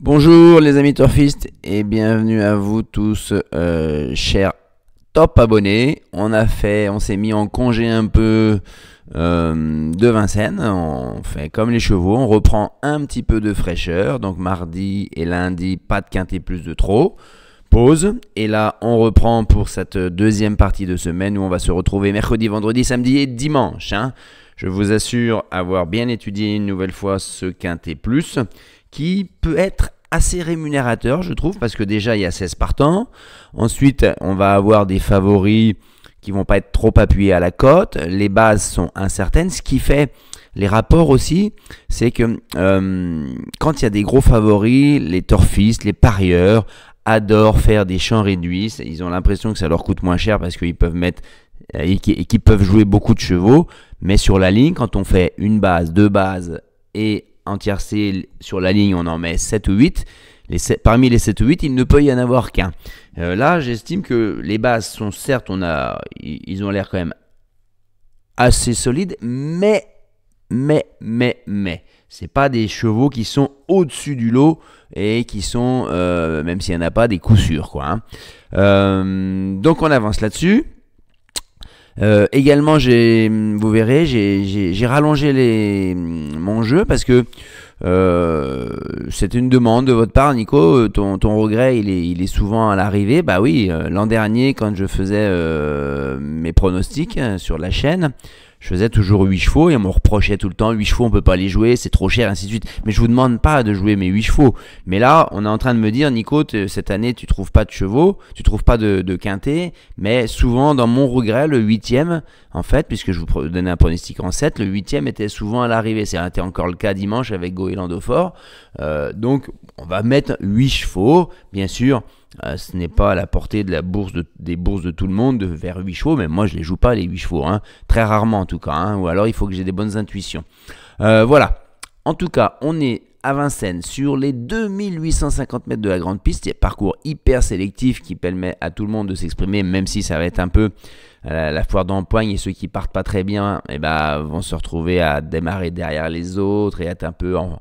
Bonjour les amis turfistes et bienvenue à vous tous, chers top abonnés. On s'est mis en congé un peu de Vincennes. On fait comme les chevaux, on reprend un petit peu de fraîcheur. Donc mardi et lundi, pas de quintet plus de trop. Pause. Et là, on reprend pour cette deuxième partie de semaine où on va se retrouver mercredi, vendredi, samedi et dimanche. Je vous assure avoir bien étudié une nouvelle fois ce quintet plus qui peut être assez rémunérateur, je trouve, parce que déjà il y a 16 partants. Ensuite, on va avoir des favoris qui vont pas être trop appuyés à la cote. Les bases sont incertaines, ce qui fait les rapports aussi, c'est que quand il y a des gros favoris, les turfistes, les parieurs adorent faire des champs réduits. Ils ont l'impression que ça leur coûte moins cher parce qu'ils peuvent mettre et qu'ils peuvent jouer beaucoup de chevaux. Mais sur la ligne, quand on fait une base, deux bases et en tiercé sur la ligne, on en met 7 ou 8. Parmi les 7 ou 8, il ne peut y en avoir qu'un. Là, j'estime que les bases sont certes, ils ont l'air quand même assez solides, mais, c'est pas des chevaux qui sont au-dessus du lot et qui sont, même s'il n'y en a pas, des coups sûrs, quoi. Donc on avance là-dessus. Également, vous verrez, j'ai rallongé mon jeu parce que c'est une demande de votre part, Nico. Ton regret, il est souvent à l'arrivée. Bah oui, l'an dernier, quand je faisais mes pronostics sur la chaîne, je faisais toujours 8 chevaux et on me reprochait tout le temps 8 chevaux, on peut pas les jouer, c'est trop cher, ainsi de suite. Mais je vous demande pas de jouer mes 8 chevaux. Mais là, on est en train de me dire, Nico, cette année, tu trouves pas de chevaux, tu trouves pas de quintet. Mais souvent, dans mon regret, le 8e, en fait, puisque je vous donnais un pronostic en 7, le 8e était souvent à l'arrivée. C'était encore le cas dimanche avec Goéland Fort. Donc, on va mettre 8 chevaux, bien sûr. Ce n'est pas à la portée de des bourses de tout le monde de vers 8 chevaux, mais moi je les joue pas les 8 chevaux, très rarement en tout cas, ou alors il faut que j'ai des bonnes intuitions. Voilà, en tout cas on est à Vincennes sur les 2850 mètres de la grande piste, il y a un parcours hyper sélectif qui permet à tout le monde de s'exprimer, même si ça va être un peu la foire d'empoigne et ceux qui partent pas très bien vont se retrouver à démarrer derrière les autres et être un peu en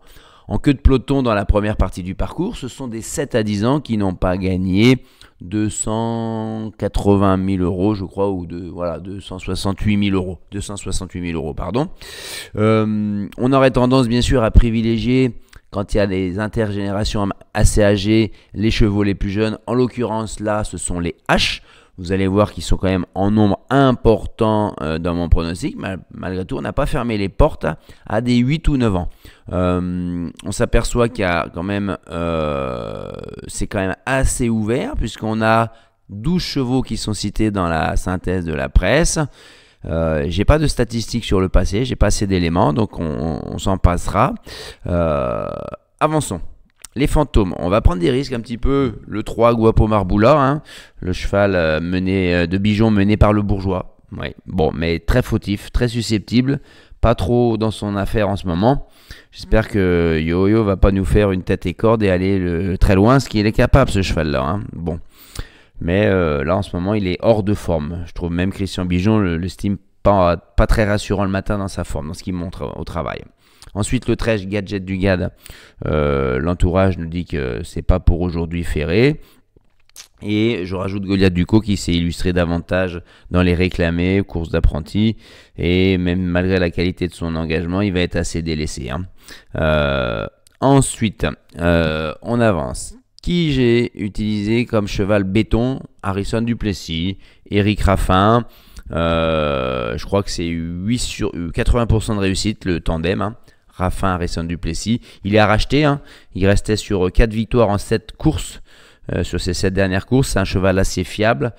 queue de peloton dans la première partie du parcours. Ce sont des 7 à 10 ans qui n'ont pas gagné 280 000 euros, je crois, ou 268 000 euros. 268 000 euros, pardon. On aurait tendance, bien sûr, à privilégier, quand il y a des intergénérations assez âgées, les chevaux les plus jeunes. En l'occurrence, là, ce sont les H. Vous allez voir qu'ils sont quand même en nombre important dans mon pronostic. Malgré tout, on n'a pas fermé les portes à des 8 ou 9 ans. On s'aperçoit qu'il y a quand même, c'est quand même assez ouvert puisqu'on a 12 chevaux qui sont cités dans la synthèse de la presse. J'ai pas de statistiques sur le passé, j'ai pas assez d'éléments, donc on s'en passera. Avançons. Les fantômes, on va prendre des risques un petit peu. Le 3 Guapo Marboula, le cheval de Bijon mené par le bourgeois. Ouais. Bon, mais très fautif, très susceptible, pas trop dans son affaire en ce moment. J'espère que Yo-Yo va pas nous faire une tête et corde et aller très loin, ce qu'il est capable ce cheval-là. Bon, mais là en ce moment il est hors de forme. Je trouve même Christian Bijon l'estime pas très rassurant le matin dans sa forme, dans ce qu'il montre au travail. Ensuite, le 13 Gadget du Gad, l'entourage nous dit que c'est pas pour aujourd'hui ferré. Et je rajoute Goliath Ducos qui s'est illustré davantage dans les réclamés, courses d'apprentis. Et même malgré la qualité de son engagement, il va être assez délaissé. Ensuite, on avance. Qui j'ai utilisé comme cheval béton? Harrison Duplessis, Eric Raffin. Je crois que c'est 80% de réussite, le tandem. Raffin, Harrison Duplessis. Il est à racheter. Il restait sur 4 victoires en 7 courses. Sur ces 7 dernières courses, c'est un cheval assez fiable.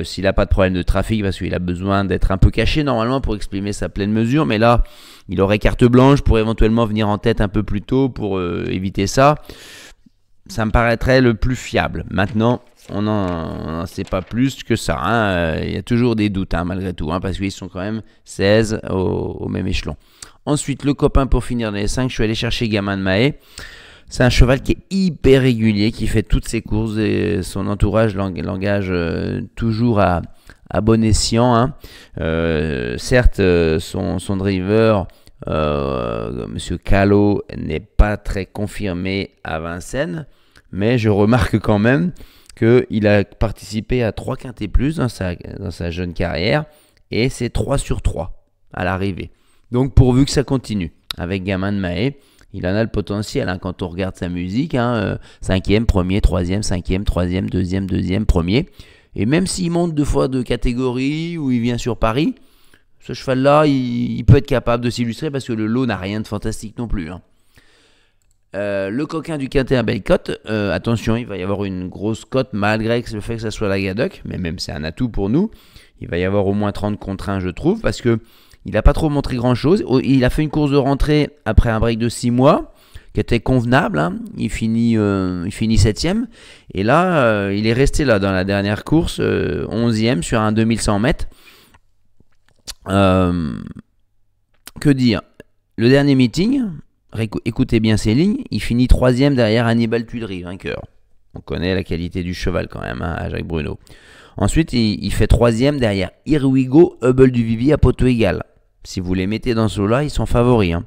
S'il n'a pas de problème de trafic, parce qu'il a besoin d'être un peu caché normalement pour exprimer sa pleine mesure. Mais là, il aurait carte blanche pour éventuellement venir en tête un peu plus tôt pour éviter ça. Ça me paraîtrait le plus fiable. Maintenant, on n'en sait pas plus que ça. Il y a toujours des doutes malgré tout, parce qu'ils sont quand même 16 au même échelon. Ensuite, le copain pour finir dans les 5, je suis allé chercher Gamin de Mahé. C'est un cheval qui est hyper régulier, qui fait toutes ses courses et son entourage l'engage toujours à bon escient. Certes, son driver Monsieur Callot n'est pas très confirmé à Vincennes, mais je remarque quand même qu'il a participé à 3 quintés plus dans sa jeune carrière, et c'est 3 sur 3 à l'arrivée. Donc pourvu que ça continue, avec Gamin de Mahé, il en a le potentiel hein, quand on regarde sa musique, hein, 5e, 1er, 3e, 5e, 3e, 2e, 2e, 1er. Et même s'il monte 2 fois de catégorie ou il vient sur Paris, ce cheval-là, il peut être capable de s'illustrer parce que le lot n'a rien de fantastique non plus. Hein. Le coquin du quintet à belle cote, attention, il va y avoir une grosse cote malgré le fait que ça soit la Gadoc, mais même c'est un atout pour nous. Il va y avoir au moins 30 contre 1, je trouve, parce que il n'a pas trop montré grand-chose. Il a fait une course de rentrée après un break de 6 mois, qui était convenable. Hein. Il finit 7e. Et là, il est resté là dans la dernière course, 11e sur un 2100 mètres. Que dire? Le dernier meeting, écoutez bien ces lignes, il finit 3e derrière Hannibal Tuileries, vainqueur. On connaît la qualité du cheval quand même, hein, à Jacques Bruno. Ensuite, il fait 3e derrière Here We Go, Hubble du Vivier à poteau égal. Si vous les mettez dans ce lot-là, ils sont favoris. Hein.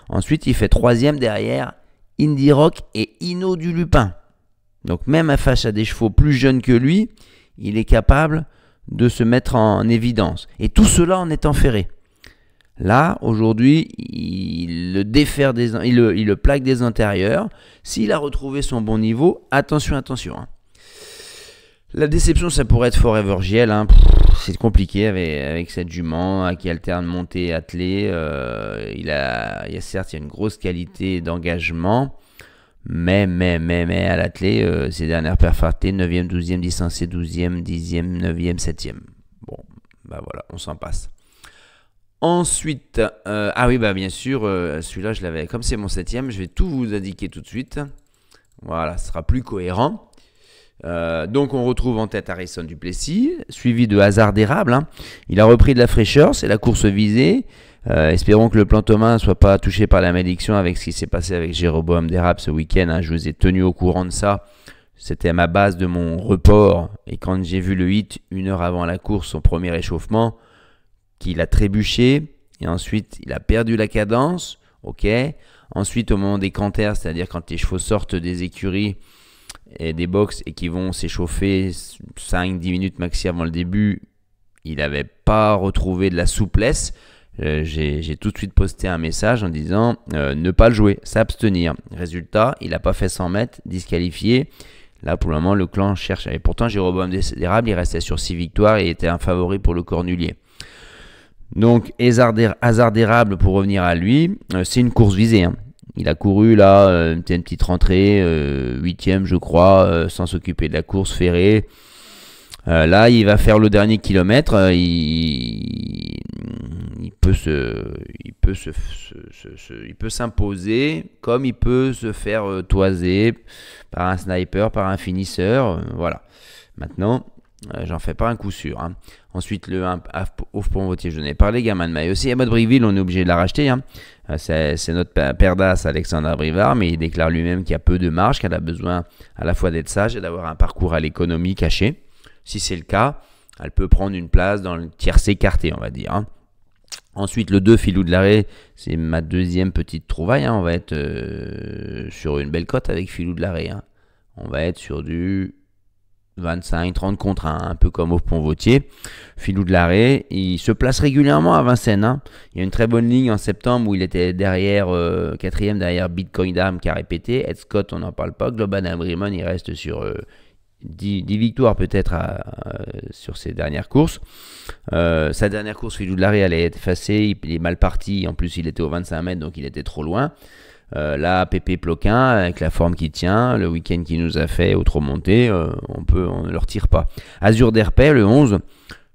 Ensuite, il fait 3e derrière Indie Rock et Inno du Lupin. Donc même face à des chevaux plus jeunes que lui, il est capable de se mettre en évidence. Et tout cela en étant ferré. Là, aujourd'hui, il le plaque des antérieurs. S'il a retrouvé son bon niveau, attention, attention. Hein. La déception, ça pourrait être Forever JL. Hein. C'est compliqué avec cette jument qui alterne montée et attelée. Certes, il y a une grosse qualité d'engagement. Mais à l'attelé, ces dernières performances, 9e, 12e, distancé, 12e, 10e, 9e, 7e. Bon, bah voilà, on s'en passe. Ensuite, bien sûr, celui-là, je l'avais, comme c'est mon 7e, je vais tout vous indiquer tout de suite. Voilà, ce sera plus cohérent. Donc on retrouve en tête Harrison Duplessis, suivi de Hasard d'érable. Hein. Il a repris de la fraîcheur, c'est la course visée. Espérons que le plan Thomas ne soit pas touché par la malédiction avec ce qui s'est passé avec Jéroboam d'érable ce week-end. Hein. Je vous ai tenu au courant de ça. C'était à ma base de mon report. Et quand j'ai vu le hit 1 heure avant la course, son premier échauffement, qu'il a trébuché. Et ensuite, il a perdu la cadence. Ok. Ensuite, au moment des canters, c'est-à-dire quand les chevaux sortent des écuries et des box et qui vont s'échauffer 5-10 minutes maxi avant le début, il n'avait pas retrouvé de la souplesse. J'ai tout de suite posté un message en disant ne pas le jouer, s'abstenir. Résultat, il n'a pas fait 100 mètres, disqualifié. Là pour le moment le clan cherche. Et pourtant Jéroboam d'érable, il restait sur 6 victoires et était un favori pour le cornulier. Donc Hasard d'érable, pour revenir à lui, c'est une course visée. Hein. Il a couru là, une petite rentrée, 8e je crois, sans s'occuper de la course ferrée. Là, il va faire le dernier kilomètre. Il peut s'imposer, comme il peut se faire toiser par un sniper, par un finisseur. Voilà. Maintenant, j'en fais pas un coup sûr. Hein. Ensuite, le 1 ouf pour Vautier, je n'en ai parlé. Gamin de Mahé aussi. À Briville, on est obligé de la racheter. Hein. C'est notre père d'as, Alexandre Brivard, mais il déclare lui-même qu'il y a peu de marge, qu'elle a besoin à la fois d'être sage et d'avoir un parcours à l'économie caché. Si c'est le cas, elle peut prendre une place dans le tiercé écarté, on va dire. Hein. Ensuite, le 2, Filou de l'Arrêt, c'est ma deuxième petite trouvaille. Hein. On va être sur une belle cote avec Filou de l'Arrêt. Hein. On va être sur du 25-30 contre 1, un peu comme au Pont-Vautier. Filou de l'Arrêt, il se place régulièrement à Vincennes. Hein. Il y a une très bonne ligne en septembre où il était derrière, 4e derrière Bitcoin d'Armes qui a répété. Ed Scott, on n'en parle pas. Global Abrimon, il reste sur 10 victoires peut-être sur ses dernières courses. Sa dernière course, Filou de l'Arrêt, elle est effacée. Il est mal parti. En plus, il était au 25 mètres, donc il était trop loin. Là, Pépé Ploquin, avec la forme qui tient, le week-end qu'il nous a fait au trop monté, on ne le retire pas. Azur d'Herpet, le 11,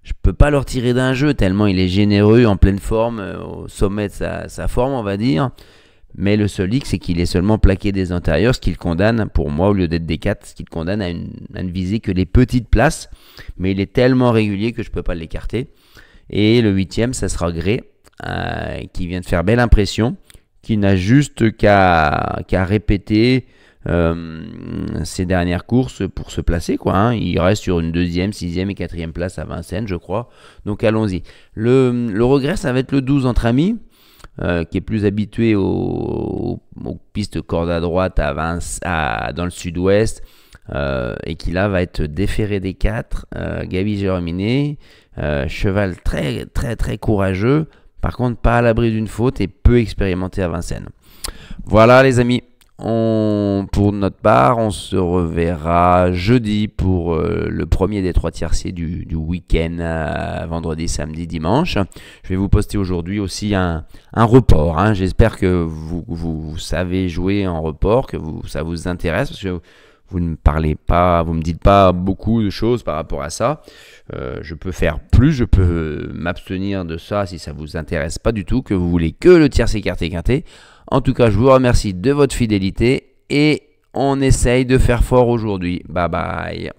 je peux pas le retirer d'un jeu, tellement il est généreux, en pleine forme, au sommet de sa forme, on va dire. Mais le seul hic, c'est qu'il est seulement plaqué des antérieurs, ce qui le condamne, pour moi, au lieu d'être des 4, ce qui le condamne à ne viser que les petites places. Mais il est tellement régulier que je peux pas l'écarter. Et le 8e, ça sera Gré, qui vient de faire belle impression, qui n'a juste qu'à répéter ses dernières courses pour se placer, quoi, hein. Il reste sur une 2e, 6e et 4e place à Vincennes, je crois. Donc allons-y. Le regret, ça va être le 12 entre amis. qui est plus habitué aux pistes corde à droite dans le sud-ouest, et qui là va être déféré des 4. Gaby Gérominé, cheval très très très courageux, par contre pas à l'abri d'une faute et peu expérimenté à Vincennes. Voilà les amis, pour notre part, on se reverra jeudi pour le premier des 3 tiercés du week-end, vendredi, samedi, dimanche. Je vais vous poster aujourd'hui aussi un report, hein. J'espère que vous savez jouer en report, que ça vous intéresse, parce que vous ne parlez pas, vous me dites pas beaucoup de choses par rapport à ça. Je peux faire plus, je peux m'abstenir de ça si ça vous intéresse pas du tout, que vous voulez que le tiercé écarté quinté. En tout cas, je vous remercie de votre fidélité et on essaye de faire fort aujourd'hui. Bye bye.